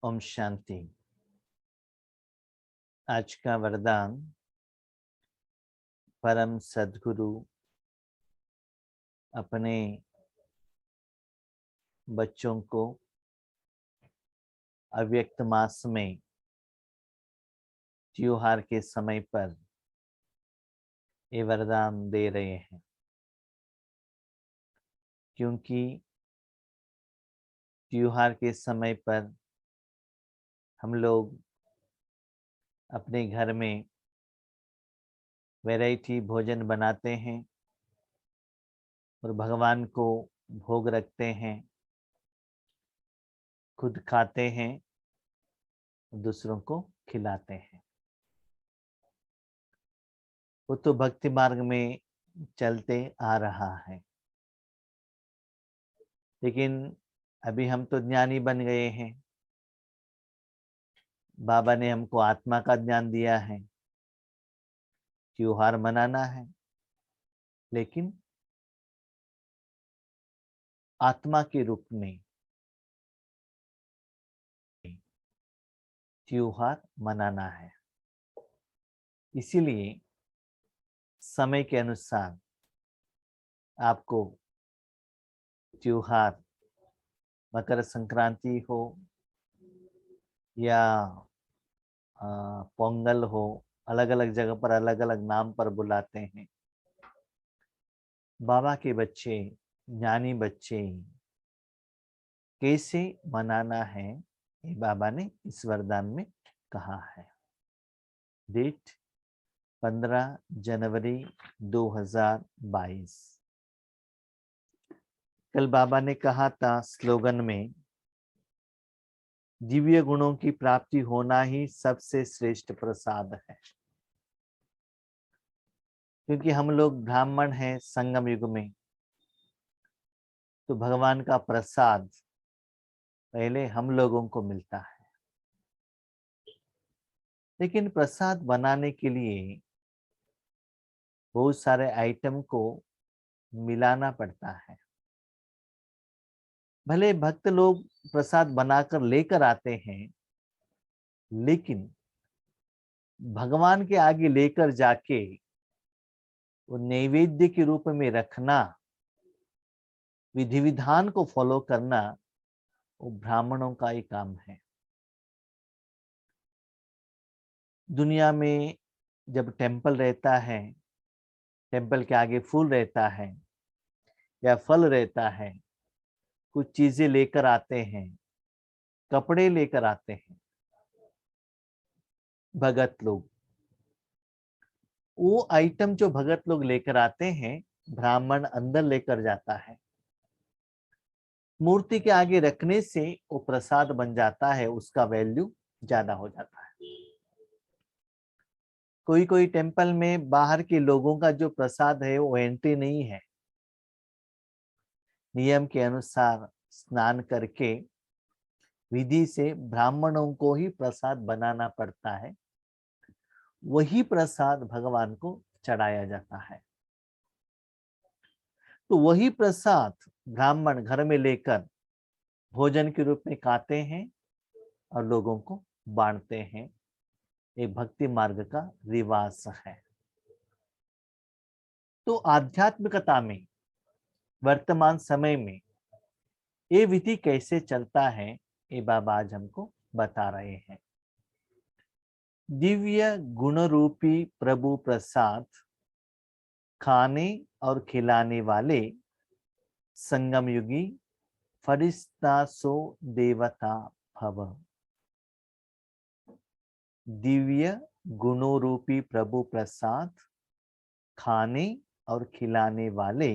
ओम शांति। आज का वरदान परम सद्गुरु अपने बच्चों को अव्यक्त मास में त्योहार के समय पर ये वरदान दे रहे हैं, क्योंकि त्योहार के समय पर हम लोग अपने घर में वैरायटी भोजन बनाते हैं और भगवान को भोग रखते हैं, खुद खाते हैं, दूसरों को खिलाते हैं। वो तो भक्ति मार्ग में चलते आ रहा है, लेकिन अभी हम तो ज्ञानी बन गए हैं। बाबा ने हमको आत्मा का ज्ञान दिया है, त्योहार मनाना है, लेकिन आत्मा के रूप में त्योहार मनाना है। इसीलिए समय के अनुसार आपको त्योहार, मकर संक्रांति हो या पोंगल हो, अलग अलग जगह पर अलग अलग नाम पर बुलाते हैं। बाबा के बच्चे, ज्ञानी बच्चे कैसे मनाना है, ये बाबा ने इस वरदान में कहा है। डेट 15 जनवरी 2022। कल बाबा ने कहा था स्लोगन में, दिव्य गुणों की प्राप्ति होना ही सबसे श्रेष्ठ प्रसाद है। क्योंकि हम लोग ब्राह्मण हैं संगम युग में, तो भगवान का प्रसाद पहले हम लोगों को मिलता है। लेकिन प्रसाद बनाने के लिए बहुत सारे आइटम को मिलाना पड़ता है। भले भक्त लोग प्रसाद बनाकर लेकर आते हैं, लेकिन भगवान के आगे लेकर जाके वो नैवेद्य के रूप में रखना, विधि विधान को फॉलो करना, वो ब्राह्मणों का ही काम है। दुनिया में जब टेम्पल रहता है, टेम्पल के आगे फूल रहता है या फल रहता है, कुछ चीजें लेकर आते हैं, कपड़े लेकर आते हैं भगत लोग। वो आइटम जो भगत लोग लेकर आते हैं, ब्राह्मण अंदर लेकर जाता है। मूर्ति के आगे रखने से वो प्रसाद बन जाता है, उसका वैल्यू ज्यादा हो जाता है। कोई कोई टेम्पल में बाहर के लोगों का जो प्रसाद है वो एंट्री नहीं है। नियम के अनुसार स्नान करके विधि से ब्राह्मणों को ही प्रसाद बनाना पड़ता है, वही प्रसाद भगवान को चढ़ाया जाता है। तो वही प्रसाद ब्राह्मण घर में लेकर भोजन के रूप में खाते हैं और लोगों को बांटते हैं। ये भक्ति मार्ग का रिवाज है। तो आध्यात्मिकता में वर्तमान समय में ये विधि कैसे चलता है, ये बाबा आज हमको बता रहे हैं। दिव्य गुण रूपी प्रभु प्रसाद खाने और खिलाने वाले संगम युगी फरिश्ता सो देवता भव। दिव्य गुणों रूपी प्रभु प्रसाद खाने और खिलाने वाले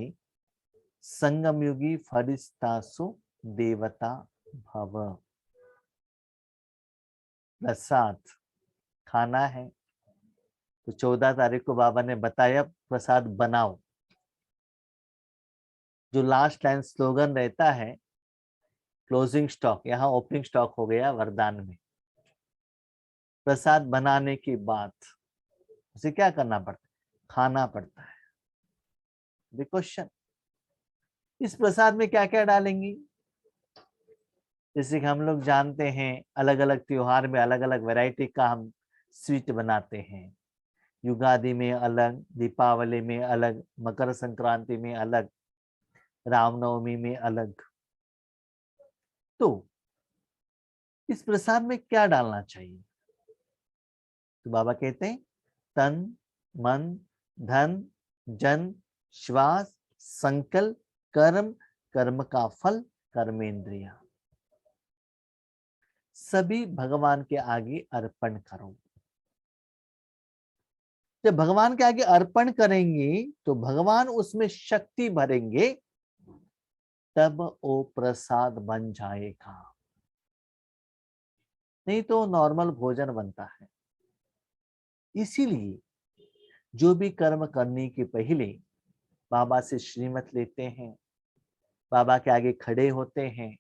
संगम युगी फरिश्ता सो देवता भव। प्रसाद खाना है, तो 14 तारीख को बाबा ने बताया प्रसाद बनाओ। जो लास्ट लाइन स्लोगन रहता है, क्लोजिंग स्टॉक, यहाँ ओपनिंग स्टॉक हो गया वरदान में। प्रसाद बनाने के बाद उसे क्या करना पड़ता है? खाना पड़ता है। क्वेश्चन, इस प्रसाद में क्या क्या डालेंगी? जैसे कि हम लोग जानते हैं अलग अलग त्योहार में अलग अलग वैरायटी का हम स्वीट बनाते हैं। युगादि में अलग, दीपावली में अलग, मकर संक्रांति में अलग, रामनवमी में अलग। तो इस प्रसाद में क्या डालना चाहिए? तो बाबा कहते हैं तन, मन, धन, जन, श्वास, संकल्प, कर्म, कर्म का फल, कर्मेंद्रिया, सभी भगवान के आगे अर्पण करो। जब भगवान के आगे अर्पण करेंगे तो भगवान उसमें शक्ति भरेंगे, तब वो प्रसाद बन जाएगा। नहीं तो नॉर्मल भोजन बनता है। इसीलिए जो भी कर्म करने के पहले बाबा से श्रीमत लेते हैं, बाबा के आगे खड़े होते हैं,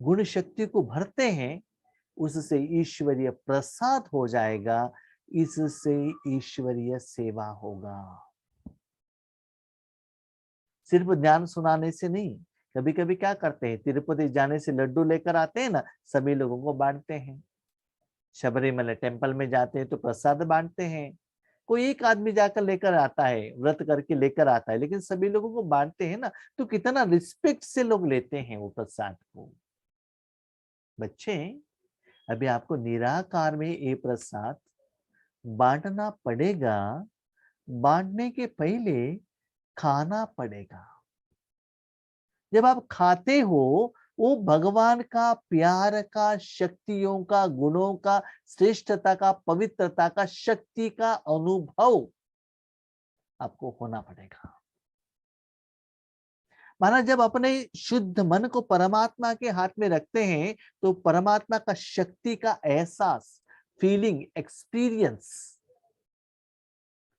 गुण शक्ति को भरते हैं, उससे ईश्वरीय प्रसाद हो जाएगा, इससे ईश्वरीय सेवा होगा। सिर्फ ज्ञान सुनाने से नहीं। कभी कभी क्या करते हैं, तिरुपति जाने से लड्डू लेकर आते हैं ना, सभी लोगों को बांटते हैं। शबरीमला टेम्पल में जाते हैं तो प्रसाद बांटते हैं। कोई एक आदमी जाकर लेकर आता है, व्रत करके लेकर आता है, लेकिन सभी लोगों को बांटते हैं ना, तो कितना रिस्पेक्ट से लोग लेते हैं वो प्रसाद को। बच्चे, अभी आपको निराकार में ये प्रसाद बांटना पड़ेगा। बांटने के पहले खाना पड़ेगा। जब आप खाते हो, वो भगवान का, प्यार का, शक्तियों का, गुणों का, श्रेष्ठता का, पवित्रता का, शक्ति का अनुभव आपको होना पड़ेगा। माना जब अपने शुद्ध मन को परमात्मा के हाथ में रखते हैं तो परमात्मा का शक्ति का एहसास, फीलिंग, एक्सपीरियंस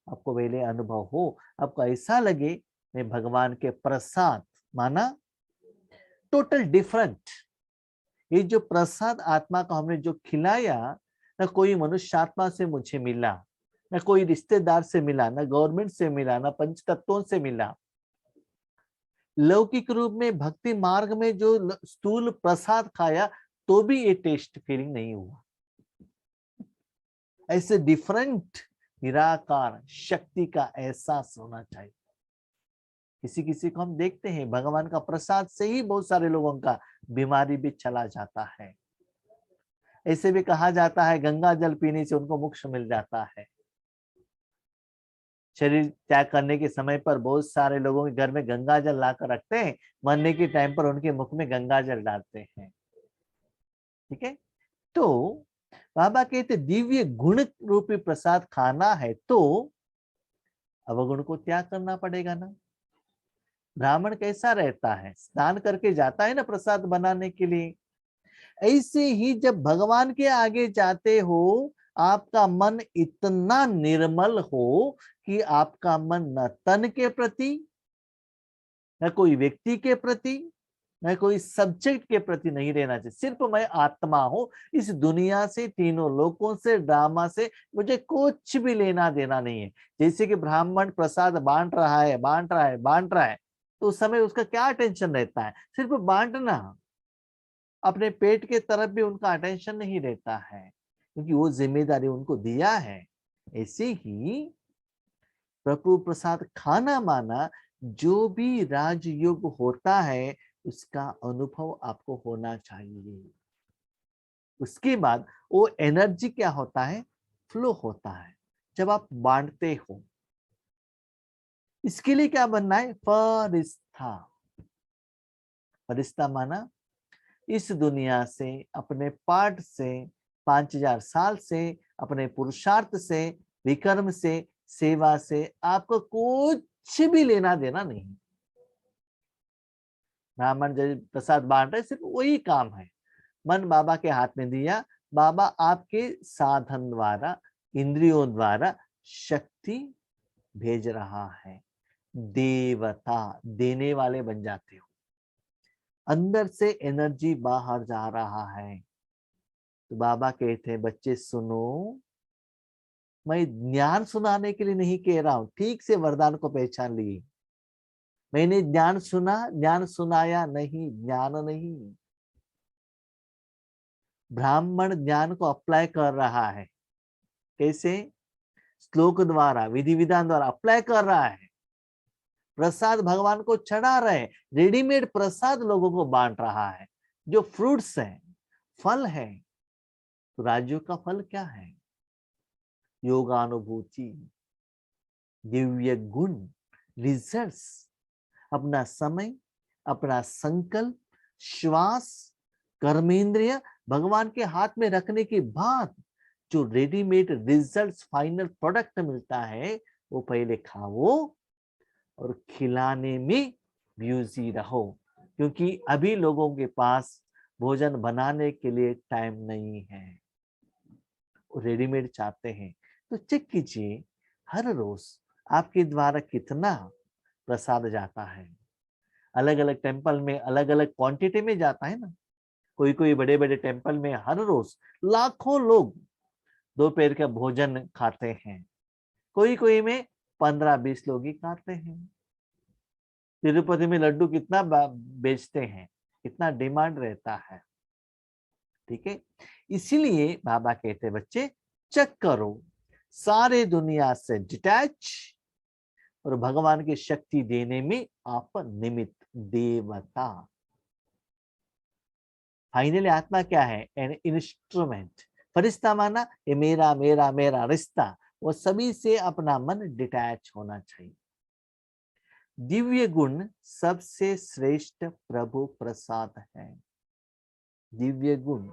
आपको पहले अनुभव हो। आपको ऐसा लगे मैं भगवान के प्रसाद, माना टोटल डिफरेंट। ये जो प्रसाद आत्मा को हमने जो खिलाया, न कोई मनुष्य आत्मा से मुझे मिला, न कोई रिश्तेदार से मिला, न गवर्नमेंट से मिला, न पंच तत्वों से मिला। लौकिक रूप में भक्ति मार्ग में जो स्थूल प्रसाद खाया तो भी ये टेस्ट फीलिंग नहीं हुआ। ऐसे डिफरेंट निराकार शक्ति का एहसास होना चाहिए। किसी किसी को हम देखते हैं भगवान का प्रसाद से ही बहुत सारे लोगों का बीमारी भी चला जाता है। ऐसे भी कहा जाता है गंगा जल पीने से उनको मोक्ष मिल जाता है। शरीर त्याग करने के समय पर बहुत सारे लोगों के घर में गंगा जल लाकर रखते हैं, मरने के टाइम पर उनके मुख में गंगा जल डालते हैं। ठीक है, तो बाबा कहते दिव्य गुण रूपी प्रसाद खाना है तो अवगुण को त्याग करना पड़ेगा ना। ब्राह्मण कैसा रहता है, स्नान करके जाता है ना प्रसाद बनाने के लिए। ऐसे ही जब भगवान के आगे जाते हो, आपका मन इतना निर्मल हो कि आपका मन न तन के प्रति, न कोई व्यक्ति के प्रति, न कोई सब्जेक्ट के प्रति नहीं रहना चाहिए। सिर्फ मैं आत्मा हूं, इस दुनिया से, तीनों लोकों से, ड्रामा से मुझे कुछ भी लेना देना नहीं है। जैसे कि ब्राह्मण प्रसाद बांट रहा है, बांट रहा है, बांट रहा है, तो उस समय उसका क्या टेंशन रहता है? सिर्फ बांटना। अपने पेट के तरफ भी उनका अटेंशन नहीं रहता है, क्योंकि वो जिम्मेदारी उनको दिया है। ऐसे ही प्रभु प्रसाद खाना माना जो भी राजयोग होता है उसका अनुभव आपको होना चाहिए। उसके बाद वो एनर्जी क्या होता है, फ्लो होता है जब आप बांटते हो। इसके लिए क्या बनना है, फरिश्ता। फरिश्ता माना इस दुनिया से, अपने पाठ से, 5000 साल से, अपने पुरुषार्थ से, विकर्म से, सेवा से आपको कुछ भी लेना देना नहीं। ब्राह्मण जब प्रसाद बांट रहे सिर्फ वही काम है। मन बाबा के हाथ में दिया, बाबा आपके साधन द्वारा, इंद्रियों द्वारा शक्ति भेज रहा है। देवता, देने वाले बन जाते हो। अंदर से एनर्जी बाहर जा रहा है। तो बाबा कहते हैं बच्चे सुनो, मैं ज्ञान सुनाने के लिए नहीं कह रहा हूं, ठीक से वरदान को पहचान लिए। मैंने ज्ञान सुना, ज्ञान सुनाया नहीं, ज्ञान नहीं। ब्राह्मण ज्ञान को अप्लाई कर रहा है। कैसे? श्लोक द्वारा, विधि विधान द्वारा अप्लाई कर रहा है। प्रसाद भगवान को चढ़ा रहे, रेडीमेड प्रसाद लोगों को बांट रहा है। जो फ्रूट्स है, फल है, तो राजयोग का फल क्या है? योगानुभूति, दिव्य गुण, रिजल्ट्स। अपना समय, अपना संकल्प, श्वास, कर्मेंद्रिय भगवान के हाथ में रखने के बाद जो रेडीमेड रिजल्ट्स, फाइनल प्रोडक्ट मिलता है, वो पहले खाओ और खिलाने में बिजी रहो। क्योंकि अभी लोगों के पास भोजन बनाने के लिए टाइम नहीं है, रेडीमेड चाहते हैं। तो चेक कीजिए हर रोज आपके द्वारा कितना प्रसाद जाता है। अलग अलग टेम्पल में अलग अलग क्वांटिटी में जाता है ना। कोई कोई बड़े बड़े टेम्पल में हर रोज लाखों लोग दोपहर का भोजन खाते हैं। कोई कोई में 15-20 लोग ही खाते हैं। तिरुपति में लड्डू कितना बेचते हैं, कितना डिमांड रहता है। ठीक है, इसीलिए बाबा कहते बच्चे चेक करो, सारे दुनिया से डिटैच और भगवान की शक्ति देने में आप निमित्त, देवता। फाइनली आत्मा क्या है? An instrument. फरिश्ता माना ये मेरा मेरा मेरा रिश्ता, वो सभी से अपना मन डिटैच होना चाहिए। दिव्य गुण सबसे श्रेष्ठ प्रभु प्रसाद है। दिव्य गुण,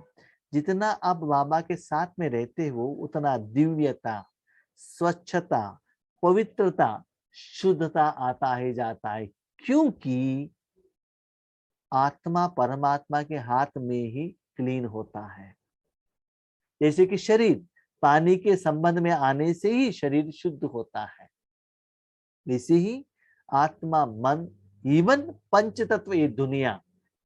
जितना आप बाबा के साथ में रहते हो उतना दिव्यता, स्वच्छता, पवित्रता, शुद्धता आता ही जाता है। क्योंकि आत्मा परमात्मा के हाथ में ही क्लीन होता है। जैसे कि शरीर पानी के संबंध में आने से ही शरीर शुद्ध होता है, वैसे ही आत्मा, मन, इवन पंच तत्व, ये दुनिया,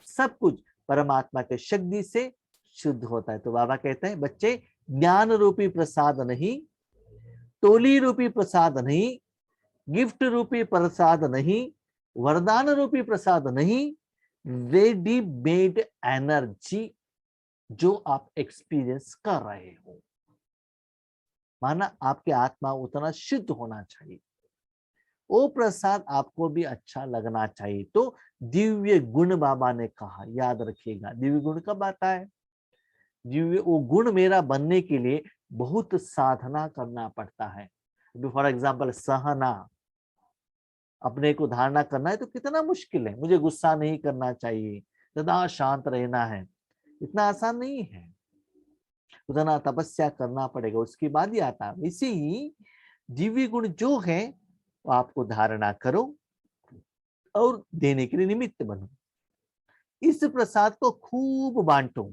सब कुछ परमात्मा के शक्ति से शुद्ध होता है। तो बाबा कहते हैं बच्चे, ज्ञान रूपी प्रसाद नहीं, टोली रूपी प्रसाद नहीं, गिफ्ट रूपी प्रसाद नहीं, वरदान रूपी प्रसाद नहीं, रेडीमेड एनर्जी जो आप एक्सपीरियंस कर रहे हो। माना आपकी आत्मा उतना शुद्ध होना चाहिए, वो प्रसाद आपको भी अच्छा लगना चाहिए। तो दिव्य गुण बाबा ने कहा, याद रखिएगा। दिव्य गुण कब आता है? दिव्य वो गुण मेरा बनने के लिए बहुत साधना करना पड़ता है। फॉर एग्जाम्पल सहना, अपने को धारणा करना है तो कितना मुश्किल है। मुझे गुस्सा नहीं करना चाहिए, सदा शांत रहना है, इतना आसान नहीं है। उतना तपस्या करना पड़ेगा, उसके बाद ही आता है। इसी ही दिव्य गुण जो है वो आपको धारणा करो और देने के लिए निमित्त बनो। इस प्रसाद को खूब बांटो।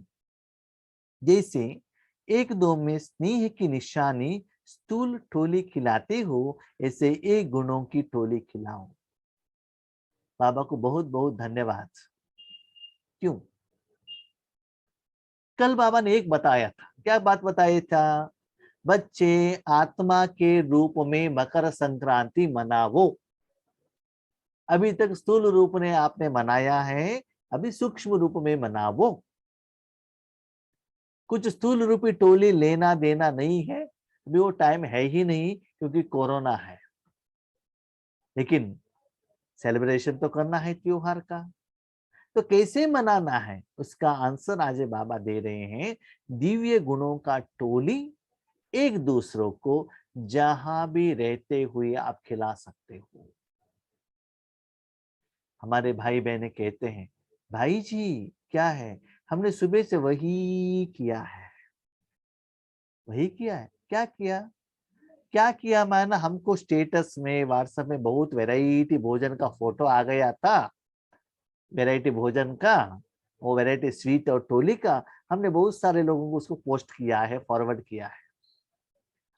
जैसे एक दो में स्नेह की निशानी स्थूल टोली खिलाते हो, ऐसे एक गुणों की टोली खिलाओ। बाबा को बहुत बहुत धन्यवाद। क्यों? कल बाबा ने एक बताया था। क्या बात बताया था? बच्चे, आत्मा के रूप में मकर संक्रांति मनाओ। अभी तक स्थूल रूप में आपने मनाया है, अभी सूक्ष्म रूप में मनाओ। कुछ स्थूल रूपी टोली लेना देना नहीं है, अभी वो टाइम है ही नहीं क्योंकि कोरोना है। लेकिन सेलिब्रेशन तो करना है त्योहार का। तो कैसे मनाना है उसका आंसर आज बाबा दे रहे हैं। दिव्य गुणों का टोली एक दूसरों को जहां भी रहते हुए आप खिला सकते हो। हमारे भाई बहने कहते हैं, भाई जी क्या है, हमने सुबह से वही किया है। वही किया है? क्या किया? क्या किया? माना हमको स्टेटस में, व्हाट्सएप में बहुत वैरायटी भोजन का फोटो आ गया था, वैरायटी भोजन का, वो वैरायटी स्वीट और टोली का। हमने बहुत सारे लोगों को उसको पोस्ट किया है, फॉरवर्ड किया है।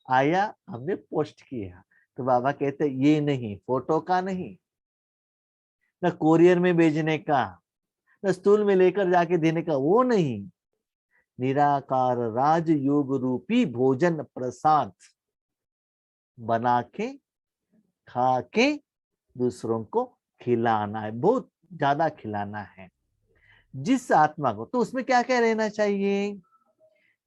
आया, हमने पोस्ट किया। तो बाबा कहते ये नहीं, फोटो का नहीं, न कोरियर में भेजने का, न स्टूल में लेकर जाके देने का, वो नहीं। निराकार राजयोग रूपी भोजन प्रसाद बना के, खा के दूसरों को खिलाना है, बहुत ज्यादा खिलाना है। जिस आत्मा को, तो उसमें क्या क्या रहना चाहिए?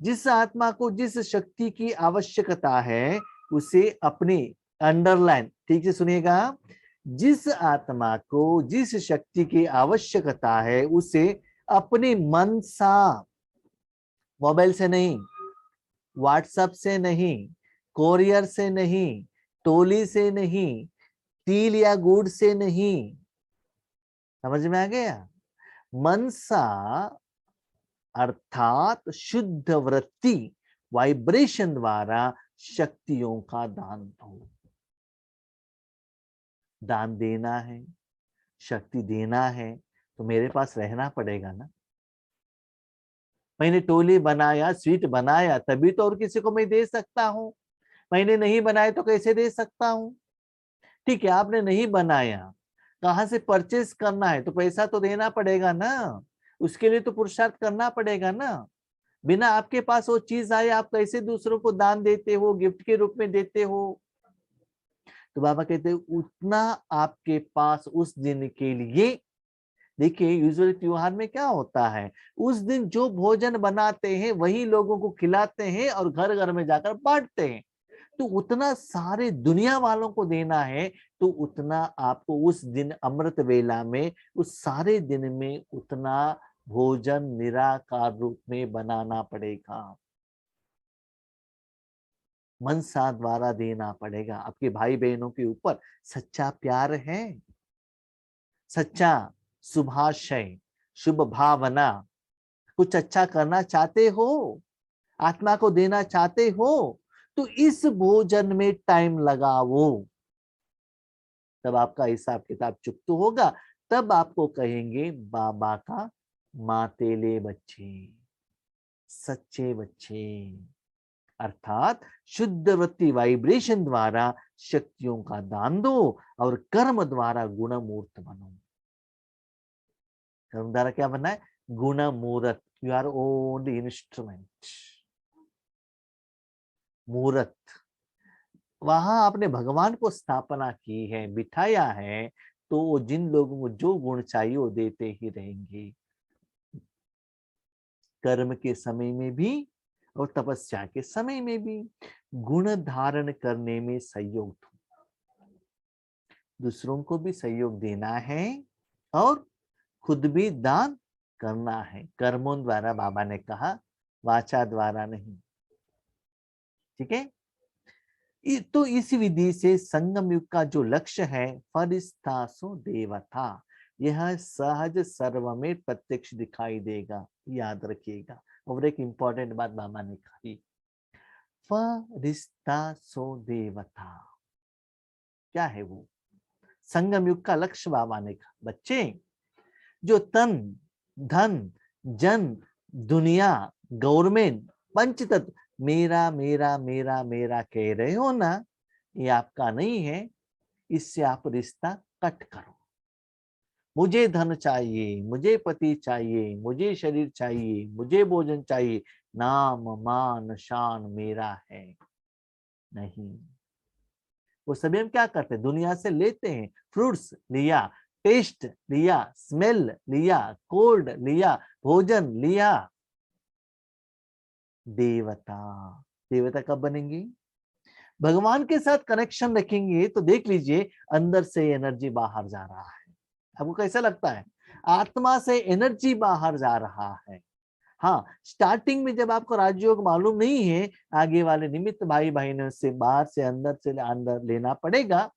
जिस आत्मा को जिस शक्ति की आवश्यकता है उसे अपनी, अंडरलाइन ठीक से सुनिएगा, जिस आत्मा को जिस शक्ति की आवश्यकता है उसे अपनी मनसा, मोबाइल से नहीं, व्हाट्सएप से नहीं, कोरियर से नहीं, टोली से नहीं, तिल या गुड़ से नहीं, समझ में आ गया? मनसा अर्थात शुद्ध वृत्ति, वाइब्रेशन द्वारा शक्तियों का दान दो। दान देना है, शक्ति देना है तो मेरे पास रहना पड़ेगा ना। मैंने टोली बनाया, स्वीट बनाया, तभी तो और किसी को मैं दे सकता हूं। मैंने नहीं बनाया तो कैसे दे सकता हूं? ठीक है, आपने नहीं बनाया, कहां से परचेस करना है तो पैसा तो देना पड़ेगा ना, उसके लिए तो पुरुषार्थ करना पड़ेगा ना। बिना आपके पास वो चीज आए आप कैसे दूसरों को दान देते हो, गिफ्ट के रूप में देते हो? तो बाबा कहते हैं उतना आपके पास उस दिन के लिए। देखिए यूजुअली त्योहार में क्या होता है, उस दिन जो भोजन बनाते हैं वही लोगों को खिलाते हैं और घर घर में जाकर बांटते हैं। तो उतना सारे दुनिया वालों को देना है तो उतना आपको उस दिन अमृत वेला में, उस सारे दिन में उतना भोजन निराकार रूप में बनाना पड़ेगा, मनसा द्वारा देना पड़ेगा। आपके भाई बहनों के ऊपर सच्चा प्यार है, सच्चा शुभाशय, शुभ भावना, कुछ अच्छा करना चाहते हो, आत्मा को देना चाहते हो तो इस भोजन में टाइम लगाओ, तब आपका हिसाब किताब चुकत होगा। तब आपको कहेंगे बाबा का मातेले बच्चे, सच्चे बच्चे, अर्थात शुद्ध वृत्ति वाइब्रेशन द्वारा शक्तियों का दान दो और कर्म द्वारा गुणमूर्त बनो। कर्म द्वारा क्या बनना है? गुणमूर्त। You are only instrument. मूर्त, वहां आपने भगवान को स्थापना की है, बिठाया है, तो जिन लोगों को जो गुण चाहिए वो देते ही रहेंगे, कर्म के समय में भी और तपस्या के समय में भी। गुण धारण करने में सहयोग दो, दूसरों को भी सहयोग देना है और खुद भी दान करना है, कर्मों द्वारा बाबा ने कहा, वाचा द्वारा नहीं। ठीक है, तो इस विधि से संगम युग का जो लक्ष्य है, फरिस्ता सो देवता, यह सहज सर्व में प्रत्यक्ष दिखाई देगा, याद रखिएगा। और एक इंपॉर्टेंट बात बाबा ने कही, फरिस्ता सो देवता, क्या है वो? संगम युग का लक्ष्य बाबा ने कहा, बच्चे जो तन धन जन दुनिया गवर्नमेंट पंचतत्व मेरा मेरा मेरा मेरा कह रहे हो ना, ये आपका नहीं है, इससे आप रिश्ता कट करो। मुझे धन चाहिए, मुझे पति चाहिए, मुझे शरीर चाहिए, मुझे भोजन चाहिए, नाम मान शान मेरा है नहीं। वो सभी हम क्या करते हैं, दुनिया से लेते हैं, फ्रूट्स लिया, टेस्ट लिया, स्मेल लिया, कोल्ड लिया, भोजन लिया। देवता, देवता कब बनेंगे? भगवान के साथ कनेक्शन रखेंगे तो देख लीजिए अंदर से एनर्जी बाहर जा रहा है। आपको कैसा लगता है? आत्मा से एनर्जी बाहर जा रहा है। हाँ, स्टार्टिंग में जब आपको राजयोग मालूम नहीं है, आगे वाले निमित्त भाई बहनों से बाहर से अंदर लेना पड़ेगा,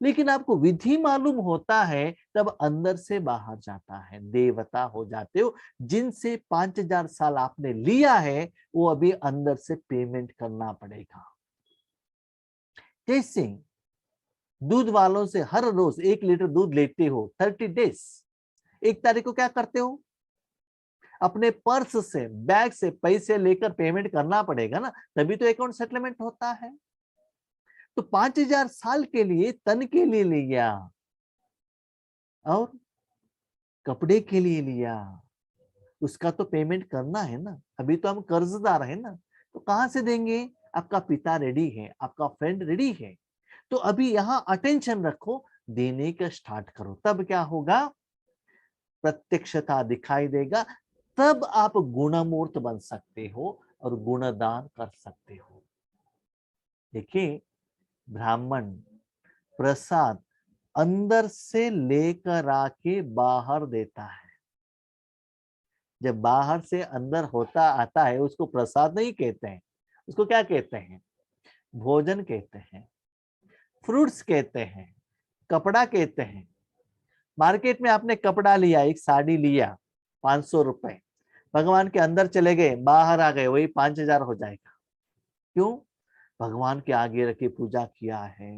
लेकिन आपको विधि मालूम होता है तब अंदर से बाहर जाता है, देवता हो जाते हो। जिनसे 5000 साल आपने लिया है वो अभी अंदर से पेमेंट करना पड़ेगा। कैसे? दूध वालों से हर रोज 1 लीटर दूध लेते हो, 30 डेज, 1 तारीख को क्या करते हो? अपने पर्स से, बैग से पैसे लेकर पेमेंट करना पड़ेगा ना, तभी तो अकाउंट सेटलमेंट होता है। तो 5000 साल के लिए तन के लिए लिया और कपड़े के लिए लिया, उसका तो पेमेंट करना है ना। अभी तो हम कर्जदार है ना, तो कहां से देंगे? आपका पिता रेडी है, आपका फ्रेंड रेडी है, तो अभी यहाँ अटेंशन रखो, देने का स्टार्ट करो, तब क्या होगा? प्रत्यक्षता दिखाई देगा, तब आप गुणमूर्त बन सकते हो। और गुणदान कर सकते हो। देखिए, ब्राह्मण प्रसाद अंदर से लेकर आके बाहर देता है। जब बाहर से अंदर होता आता है उसको प्रसाद नहीं कहते हैं, उसको क्या कहते हैं? भोजन कहते हैं, फ्रूट्स कहते हैं, कपड़ा कहते हैं। मार्केट में आपने कपड़ा लिया, एक साड़ी लिया 500 रुपए, भगवान के अंदर चले गए, बाहर आ गए, वही 5000 हो जाएगा। क्यों? भगवान के आगे रखे पूजा किया है।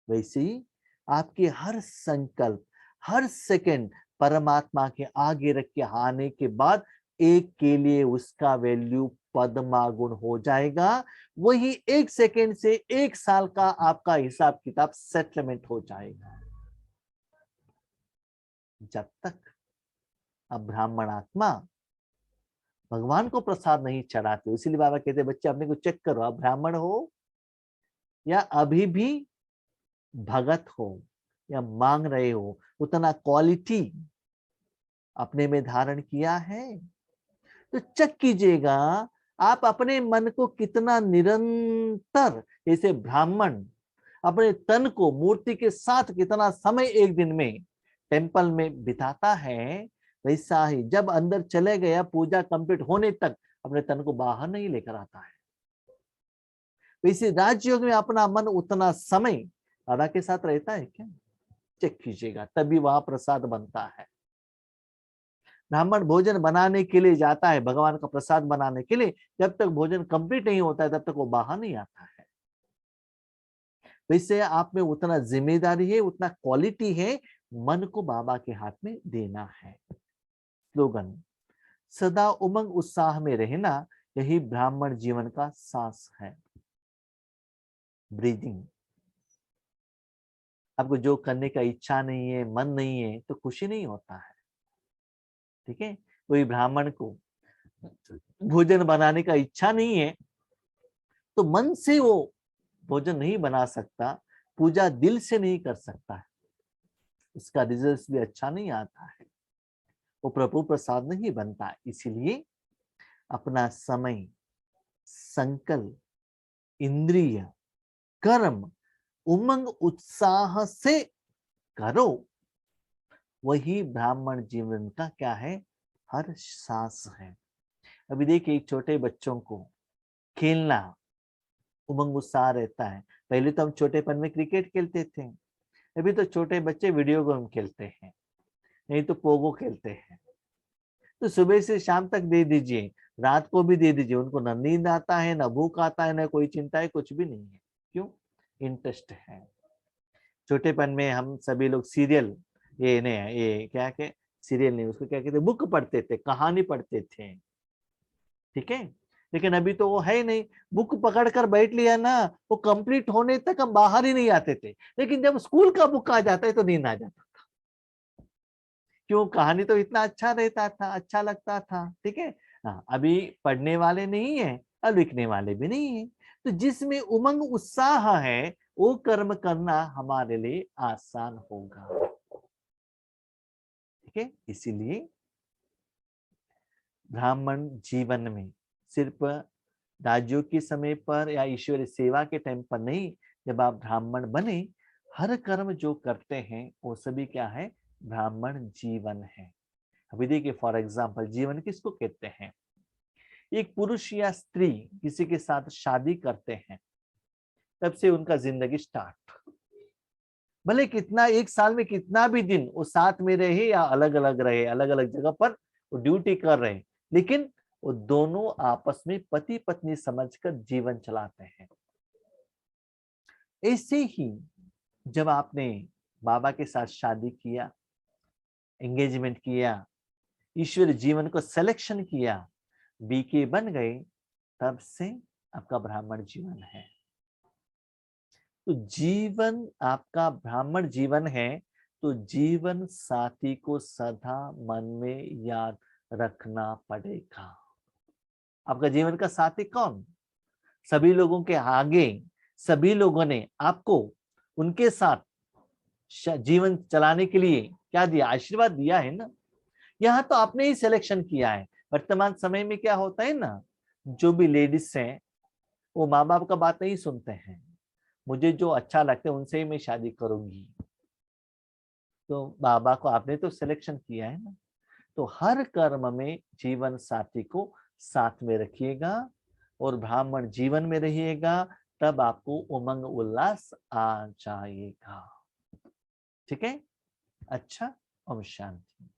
वैसे ही आपके हर संकल्प, हर सेकंड परमात्मा के आगे रख के आने के बाद एक के लिए उसका वैल्यू पद्मागुण हो जाएगा। वही एक सेकंड से एक साल का आपका हिसाब किताब सेटलमेंट हो जाएगा। जब तक अब ब्राह्मण आत्मा भगवान को प्रसाद नहीं चढ़ाते, इसीलिए बाबा कहते बच्चे अपने को चेक करो, आप ब्राह्मण हो या अभी भी भगत हो या मांग रहे हो, उतना क्वालिटी अपने में धारण किया है। तो चेक कीजिएगा आप अपने मन को कितना निरंतर, जैसे ब्राह्मण अपने तन को मूर्ति के साथ कितना समय एक दिन में टेम्पल में बिताता है, वैसा ही जब अंदर चले गया पूजा कंप्लीट होने तक अपने तन को बाहर नहीं लेकर आता है। वैसे राजयोग में अपना मन उतना समय राधा के साथ रहता है क्या? चेक कीजिएगा, तभी वहां प्रसाद बनता है। ब्राह्मण भोजन बनाने के लिए जाता है, भगवान का प्रसाद बनाने के लिए, जब तक भोजन कंप्लीट नहीं होता है तब तक वो बाहर नहीं आता है। वैसे आप में उतना जिम्मेदारी है, उतना क्वालिटी है, मन को बाबा के हाथ में देना है। स्लोगन, सदा उमंग उत्साह में रहना, यही ब्राह्मण जीवन का सांस है। ब्रीदिंग, आपको जो करने का इच्छा नहीं है, मन नहीं है, तो खुशी नहीं होता है। ठीक है, कोई ब्राह्मण को भोजन बनाने का इच्छा नहीं है तो मन से वो भोजन नहीं बना सकता, पूजा दिल से नहीं कर सकता है, उसका रिजल्ट भी अच्छा नहीं आता है, वो प्रभु प्रसाद नहीं बनता। इसीलिए अपना समय, संकल्प, इंद्रिय, कर्म उमंग उत्साह से करो, वही ब्राह्मण जीवन का क्या है? हर सांस है। अभी देखिए, छोटे बच्चों को खेलना उमंग उत्साह रहता है। पहले तो हम छोटेपन में क्रिकेट खेलते थे, अभी तो छोटे बच्चे वीडियो गेम खेलते हैं, नहीं तो पोगो खेलते हैं। तो सुबह से शाम तक दे दीजिए, रात को भी दे दीजिए, उनको न नींद आता है, न भूख आता है, न कोई चिंता है, कुछ भी नहीं है। क्यों? इंटरेस्ट है। छोटेपन में हम सभी लोग सीरियल, ये नहीं, ये क्या के सीरियल नहीं, उसको क्या कहते, बुक पढ़ते थे, कहानी पढ़ते थे। ठीक है, लेकिन अभी तो वो है ही नहीं। बुक पकड़ कर बैठ लिया ना, वो कंप्लीट होने तक हम बाहर ही नहीं आते थे, लेकिन जब स्कूल का बुक आ जाता है तो नींद आ जाता था। क्यों? कहानी तो इतना अच्छा रहता था, अच्छा लगता था। ठीक है, हाँ, अभी पढ़ने वाले नहीं है और लिखने वाले भी नहीं है, तो जिसमें उमंग उत्साह है वो कर्म करना हमारे लिए आसान होगा। ठीक है, इसीलिए ब्राह्मण जीवन में सिर्फ राज्यों के समय पर या ईश्वरीय सेवा के टाइम पर नहीं, जब आप ब्राह्मण बने, हर कर्म जो करते हैं वो सभी क्या है? ब्राह्मण जीवन है। अभी देखिए, फॉर एग्जाम्पल, जीवन किसको कहते हैं? एक पुरुष या स्त्री किसी के साथ शादी करते हैं, तब से उनका जिंदगी स्टार्ट। भले कितना एक साल में कितना भी दिन वो साथ में रहे या अलग अलग रहे, अलग अलग जगह पर वो ड्यूटी कर रहे, लेकिन वो दोनों आपस में पति पत्नी समझकर जीवन चलाते हैं। ऐसे ही जब आपने बाबा के साथ शादी किया, एंगेजमेंट किया, ईश्वर जीवन को सिलेक्शन किया, बीके बन गए, तब से आपका ब्राह्मण जीवन है। तो जीवन आपका ब्राह्मण जीवन है, तो जीवन साथी को सदा मन में याद रखना पड़ेगा। आपका जीवन का साथी कौन? सभी लोगों के आगे सभी लोगों ने आपको उनके साथ जीवन चलाने के लिए क्या दिया? आशीर्वाद दिया है ना। यहाँ तो आपने ही सिलेक्शन किया है। वर्तमान समय में क्या होता है ना, जो भी लेडीज हैं वो माँ बाप का बात नहीं सुनते हैं, मुझे जो अच्छा लगता है उनसे ही मैं शादी करूंगी। तो बाबा को आपने तो सिलेक्शन किया है ना, तो हर कर्म में जीवन साथी को साथ में रखिएगा और ब्राह्मण जीवन में रहिएगा, तब आपको उमंग उल्लास आ जाएगा। ठीक है? अच्छा, ओम शांति।